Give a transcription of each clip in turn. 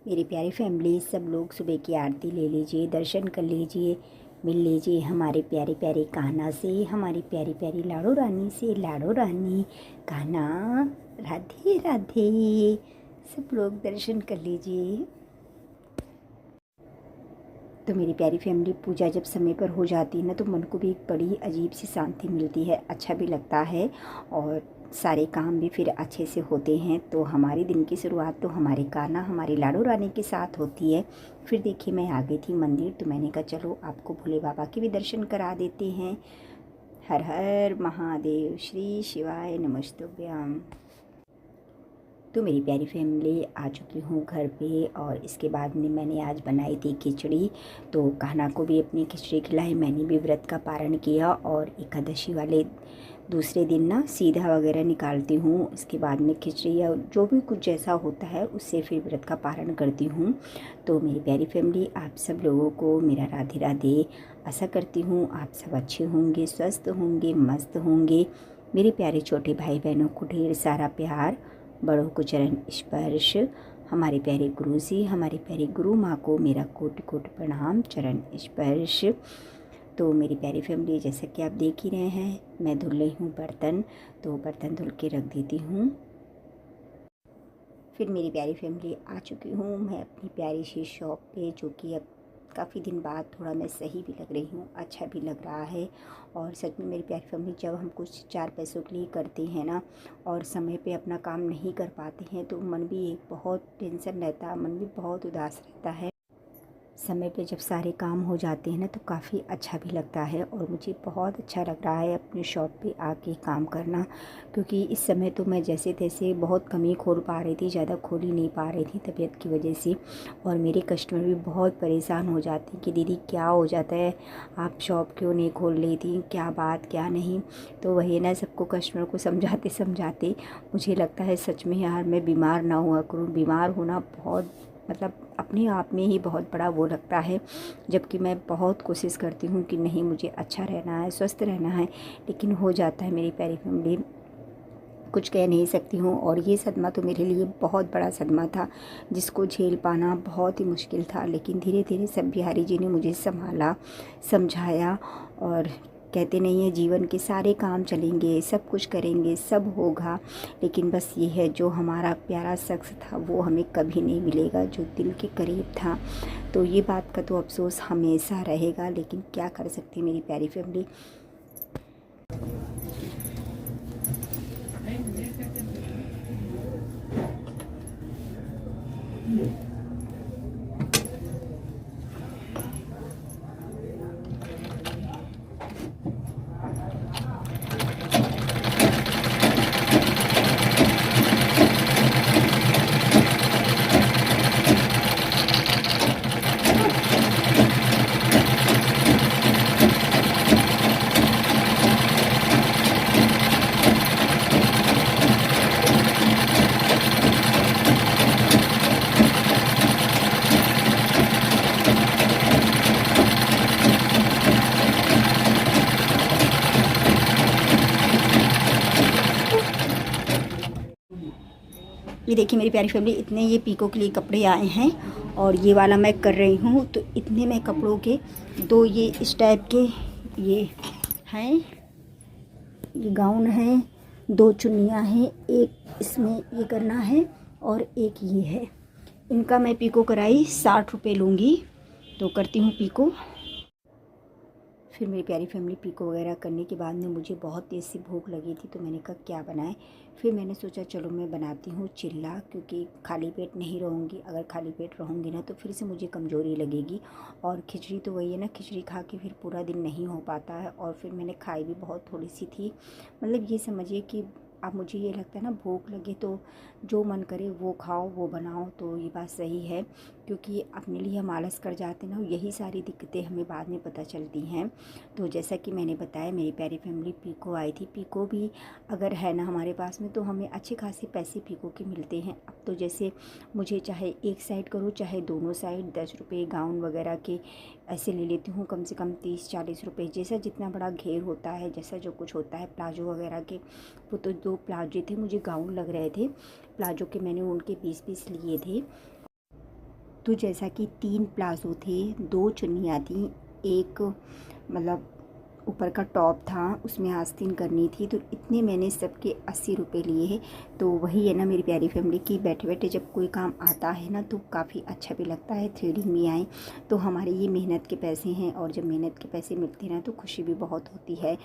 मेरी प्यारी फैमिली, सब लोग सुबह की आरती ले लीजिए, दर्शन कर लीजिए, मिल लीजिए हमारे प्यारे प्यारे कान्हा से, हमारी प्यारी प्यारी लाडो रानी से। लाडो रानी, कान्हा, राधे राधे। सब लोग दर्शन कर लीजिए। तो मेरी प्यारी फैमिली, पूजा जब समय पर हो जाती है ना, तो मन को भी एक बड़ी अजीब सी शांति मिलती है, अच्छा भी लगता है और सारे काम भी फिर अच्छे से होते हैं। तो हमारी दिन की शुरुआत तो हमारे कान्हा, हमारी लाडो रानी के साथ होती है। फिर देखिए, मैं आ गई थी मंदिर, तो मैंने कहा चलो आपको भोले बाबा के भी दर्शन करा देते हैं। हर हर महादेव, श्री शिवाय नमस्तुभ्यम। तो मेरी प्यारी फैमिली, आ चुकी हूँ घर पे और इसके बाद में मैंने आज बनाई थी खिचड़ी। तो कान्हा को भी अपनी खिचड़ी खिलाई, मैंने भी व्रत का पारण किया और एकादशी वाले दूसरे दिन ना सीधा वगैरह निकालती हूँ। इसके बाद में खिचड़ी या जो भी कुछ जैसा होता है उससे फिर व्रत का पारण करती हूँ। तो मेरी प्यारी फैमिली, आप सब लोगों को मेरा राधे राधे। आशा करती हूँ आप सब अच्छे होंगे, स्वस्थ होंगे, मस्त होंगे। मेरे प्यारे छोटे भाई बहनों को ढेर सारा प्यार, बड़ों को चरण स्पर्श। हमारे प्यारे गुरु जी, हमारी प्यारी गुरु माँ को मेरा कोटि कोटि प्रणाम, चरण स्पर्श। तो मेरी प्यारी फैमिली, जैसा कि आप देख ही रहे हैं, मैं धुल रही हूँ बर्तन। तो बर्तन धुल के रख देती हूँ। फिर मेरी प्यारी फैमिली, आ चुकी हूँ मैं अपनी प्यारी सी शॉप पे, जो कि अब काफ़ी दिन बाद थोड़ा मैं सही भी लग रही हूँ, अच्छा भी लग रहा है। और सच में मेरी प्यारी फैमिली, जब हम कुछ चार पैसों के लिए करते हैं ना और समय पे अपना काम नहीं कर पाते हैं, तो मन भी एक बहुत टेंशन रहता है, मन भी बहुत उदास रहता है। समय पे जब सारे काम हो जाते हैं ना, तो काफ़ी अच्छा भी लगता है और मुझे बहुत अच्छा लग रहा है अपनी शॉप पे आके काम करना। क्योंकि इस समय तो मैं जैसे तैसे बहुत कम ही खोल पा रही थी, ज़्यादा खोल ही नहीं पा रही थी तबीयत की वजह से। और मेरे कस्टमर भी बहुत परेशान हो जाते हैं कि दीदी क्या हो जाता है, आप शॉप क्यों नहीं खोल लेती, क्या बात क्या नहीं। तो वही ना, सबको कस्टमर को समझाते समझाते मुझे लगता है सच में यार मैं बीमार ना हुआ करूँ। बीमार होना बहुत मतलब अपने आप में ही बहुत बड़ा वो लगता है, जबकि मैं बहुत कोशिश करती हूँ कि नहीं, मुझे अच्छा रहना है, स्वस्थ रहना है, लेकिन हो जाता है मेरी प्यारी फैमिली, कुछ कह नहीं सकती हूँ। और ये सदमा तो मेरे लिए बहुत बड़ा सदमा था, जिसको झेल पाना बहुत ही मुश्किल था। लेकिन धीरे धीरे सब बिहारी जी ने मुझे संभाला, समझाया। और कहते नहीं है, जीवन के सारे काम चलेंगे, सब कुछ करेंगे, सब होगा, लेकिन बस ये है, जो हमारा प्यारा शख्स था वो हमें कभी नहीं मिलेगा, जो दिल के करीब था। तो ये बात का तो अफसोस हमेशा रहेगा, लेकिन क्या कर सकती मेरी प्यारी फैमिली। ये देखिए मेरी प्यारी फैमिली, इतने ये पीको के लिए कपड़े आए हैं और ये वाला मैं कर रही हूँ। तो इतने में कपड़ों के दो ये इस टाइप के ये हैं, ये गाउन है, दो चुन्नियाँ हैं, एक इसमें ये करना है और एक ये है। इनका मैं पीको कराई 60 रुपये लूँगी। तो करती हूँ पीको। फिर मेरी प्यारी फैमिली, पीको वगैरह करने के बाद में मुझे बहुत तेज़ सी भूख लगी थी, तो मैंने कहा क्या बनाएं। फिर मैंने सोचा चलो मैं बनाती हूँ चिल्ला, क्योंकि खाली पेट नहीं रहूँगी। अगर खाली पेट रहूँगी ना तो फिर से मुझे कमज़ोरी लगेगी। और खिचड़ी तो वही है ना, खिचड़ी खा के फिर पूरा दिन नहीं हो पाता है। और फिर मैंने खाई भी बहुत थोड़ी सी थी। मतलब ये समझिए कि अब मुझे ये लगता है ना, भूख लगे तो जो मन करे वो खाओ, वो बनाओ। तो ये बात सही है, क्योंकि अपने लिए हम आलस कर जाते हैं ना, यही सारी दिक्कतें हमें बाद में पता चलती हैं। तो जैसा कि मैंने बताया, मेरी प्यारी फैमिली, पीको आई थी। पीको भी अगर है ना हमारे पास में, तो हमें अच्छे खासे पैसे पीको के मिलते हैं। अब तो जैसे मुझे चाहे एक साइड करूँ चाहे दोनों साइड, 10 रुपये गाउन वगैरह के ऐसे ले लेती हूँ, कम से कम 30-40 रुपये, जैसा जितना बड़ा घेर होता है, जैसा जो कुछ होता है। प्लाजो वगैरह के, वो तो 2 प्लाजो थे, मुझे गाउन लग रहे थे प्लाजो के, मैंने उनके 20-20 लिए थे। तो जैसा कि 3 प्लाज़ो थे, 2 चुन्नियाँ थीं, एक मतलब ऊपर का टॉप था, उसमें आस्तीन करनी थी, तो इतने मैंने सबके 80 रुपये लिए। तो वही है ना मेरी प्यारी फैमिली की, बैठे बैठे जब कोई काम आता है ना तो काफ़ी अच्छा भी लगता है। थ्रेडिंग भी आए तो हमारे ये मेहनत के पैसे हैं, और जब मेहनत के पैसे मिलते हैं ना तो खुशी भी बहुत होती है।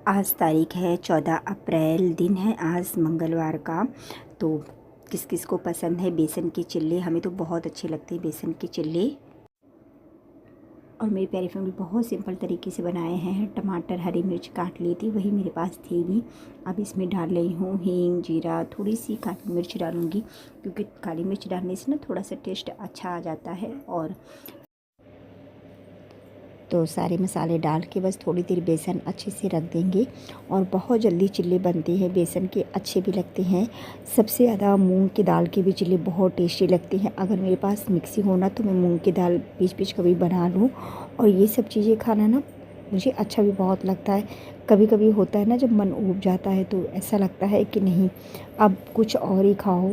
आज तारीख है 14 अप्रैल, दिन है आज मंगलवार का। तो किस किस को पसंद है बेसन के चिल्ले, हमें तो बहुत अच्छे लगते हैं बेसन के चिल्ले। और मेरी प्यारी फैमिली बहुत सिंपल तरीके से बनाए हैं। टमाटर हरी मिर्च काट ली थी, वही मेरे पास थी भी। अब इसमें डाल रही हूँ हींग, जीरा, थोड़ी सी काली मिर्च डालूँगी, क्योंकि काली मिर्च डालने से ना थोड़ा सा टेस्ट अच्छा आ जाता है। और तो सारे मसाले डाल के बस थोड़ी देर बेसन अच्छे से रख देंगे, और बहुत जल्दी चिल्ले बनते हैं। बेसन के अच्छे भी लगते हैं। सबसे ज़्यादा मूंग की दाल के भी चिल्ले बहुत टेस्टी लगते हैं। अगर मेरे पास मिक्सी हो ना तो मैं मूंग की दाल बीच कभी बना लूँ। और ये सब चीज़ें खाना ना मुझे अच्छा भी बहुत लगता है। कभी कभी होता है ना जब मन ऊब जाता है तो ऐसा लगता है कि नहीं अब कुछ और ही खाओ,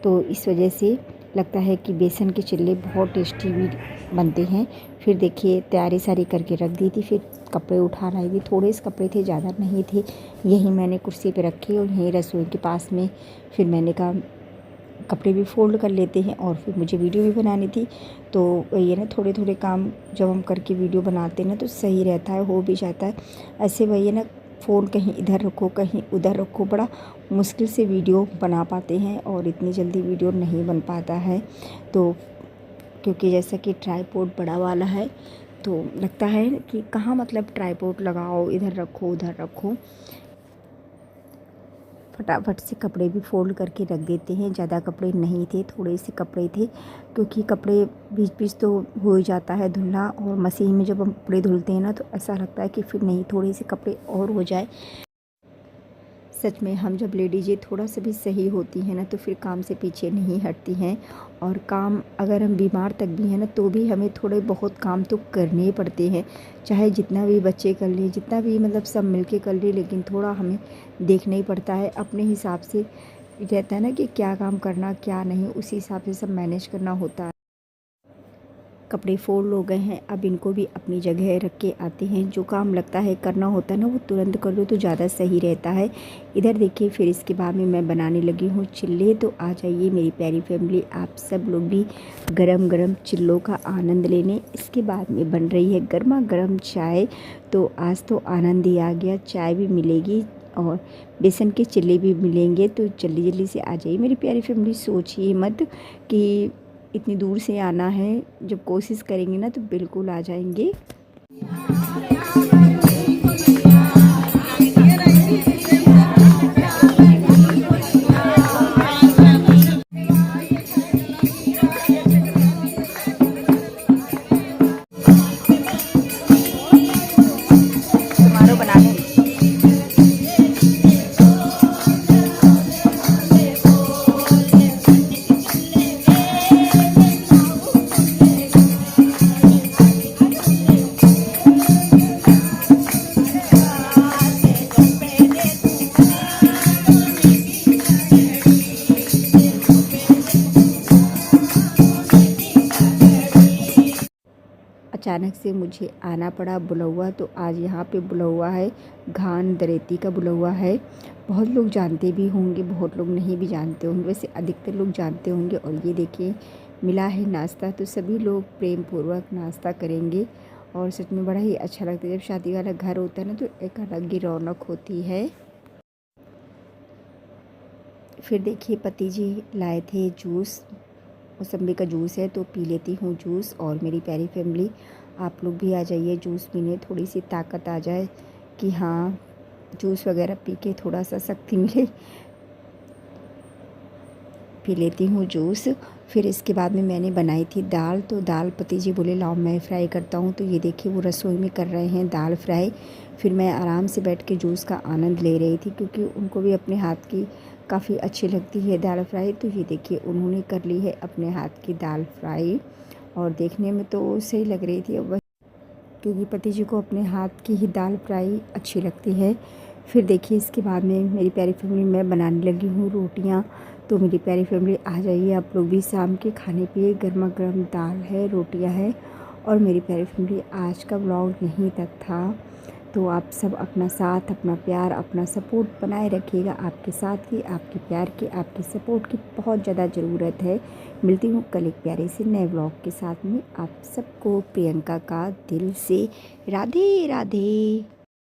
तो इस वजह से लगता है कि बेसन के चिल्ले बहुत टेस्टी भी बनते हैं। फिर देखिए तैयारी सारी करके रख दी थी, फिर कपड़े उठा लाई थी। थोड़े से कपड़े थे, ज़्यादा नहीं थे। यही मैंने कुर्सी पे रखे और यहीं रसोई के पास में। फिर मैंने कहा कपड़े भी फोल्ड कर लेते हैं, और फिर मुझे वीडियो भी बनानी थी। तो ये ना थोड़े थोड़े काम जब हम करके वीडियो बनाते हैं ना तो सही रहता है, हो भी जाता है। ऐसे वही है ना, फ़ोन कहीं इधर रखो कहीं उधर रखो, बड़ा मुश्किल से वीडियो बना पाते हैं, और इतनी जल्दी वीडियो नहीं बन पाता है। तो क्योंकि जैसा कि ट्राइपॉड बड़ा वाला है तो लगता है कि कहाँ मतलब ट्राइपॉड लगाओ, इधर रखो उधर रखो। फटाफट से कपड़े भी फोल्ड करके रख देते हैं। ज़्यादा कपड़े नहीं थे, थोड़े से कपड़े थे, क्योंकि कपड़े बीच बीच तो हो ही जाता है धुलना, और मशीन में जब हम कपड़े धुलते हैं ना तो ऐसा लगता है कि फिर नहीं थोड़े से कपड़े और हो जाए। सच में हम जब लेडीज़ें थोड़ा सा भी सही होती हैं ना तो फिर काम से पीछे नहीं हटती हैं। और काम अगर हम बीमार तक भी हैं ना तो भी हमें थोड़े बहुत काम तो करने ही पड़ते हैं। चाहे जितना भी बच्चे कर लें, जितना भी मतलब सब मिलके कर लें, लेकिन थोड़ा हमें देखना ही पड़ता है। अपने हिसाब से रहता है ना कि क्या काम करना क्या नहीं, उसी हिसाब से सब मैनेज करना होता है। कपड़े फोल्ड हो गए हैं, अब इनको भी अपनी जगह रख के आते हैं। जो काम लगता है करना होता है ना वो तुरंत कर लो तो ज़्यादा सही रहता है। इधर देखिए फिर इसके बाद में मैं बनाने लगी हूँ चिल्ले। तो आ जाइए मेरी प्यारी फैमिली, आप सब लोग भी गरम गरम चिल्लों का आनंद लेने। इसके बाद में बन रही है गर्मा गर्म चाय। तो आज तो आनंद ही आ गया, चाय भी मिलेगी और बेसन के चिल्ले भी मिलेंगे। तो जल्दी जल्दी से आ जाइए मेरी प्यारी फैमिली। सोचिए मत कि इतनी दूर से आना है, जब कोशिश करेंगे ना तो बिल्कुल आ जाएंगे। टमारो बना लें। अचानक से मुझे आना पड़ा बुलौआ। तो आज यहाँ पे बुलौआ है, घान दरेती का बुलौआ है। बहुत लोग जानते भी होंगे, बहुत लोग नहीं भी जानते होंगे, वैसे अधिकतर लोग जानते होंगे। और ये देखिए मिला है नाश्ता, तो सभी लोग प्रेम पूर्वक नाश्ता करेंगे। और सच में बड़ा ही अच्छा लगता है जब शादी वाला घर होता है ना, तो एक अलग ही रौनक होती है। फिर देखिए पति जी लाए थे जूस, मौसम्बी का जूस है तो पी लेती हूँ जूस। और मेरी प्यारी फैमिली आप लोग भी आ जाइए जूस पीने, थोड़ी सी ताकत आ जाए कि हाँ जूस वगैरह पी के थोड़ा सा शक्ति मिले। पी लेती हूँ जूस। फिर इसके बाद में मैंने बनाई थी दाल। तो दाल पति जी बोले लाओ मैं फ्राई करता हूँ, तो ये देखिए वो रसोई में कर रहे हैं दाल फ्राई। फिर मैं आराम से बैठ के जूस का आनंद ले रही थी, क्योंकि उनको भी अपने हाथ की काफ़ी अच्छी लगती है दाल फ्राई। तो ये देखिए उन्होंने कर ली है अपने हाथ की दाल फ्राई, और देखने में तो सही लग रही थी। अब क्योंकि पति जी को अपने हाथ की ही दाल फ्राई अच्छी लगती है। फिर देखिए इसके बाद में मेरी प्यारी फैमिली मैं बनाने लगी हूँ रोटियाँ। तो मेरी प्यारी फैमिली आ जाइए आप लोग भी शाम के खाने पे। गर्मा गर्म दाल है, रोटियां है। और मेरी प्यारी फैमिली आज का व्लॉग यहीं तक था। तो आप सब अपना साथ, अपना प्यार, अपना सपोर्ट बनाए रखिएगा। आपके साथ की, आपके प्यार की, आपके सपोर्ट की बहुत ज़्यादा ज़रूरत है। मिलती हूँ कल एक प्यारे से नए व्लॉग के साथ में। आप सबको प्रियंका का दिल से राधे राधे।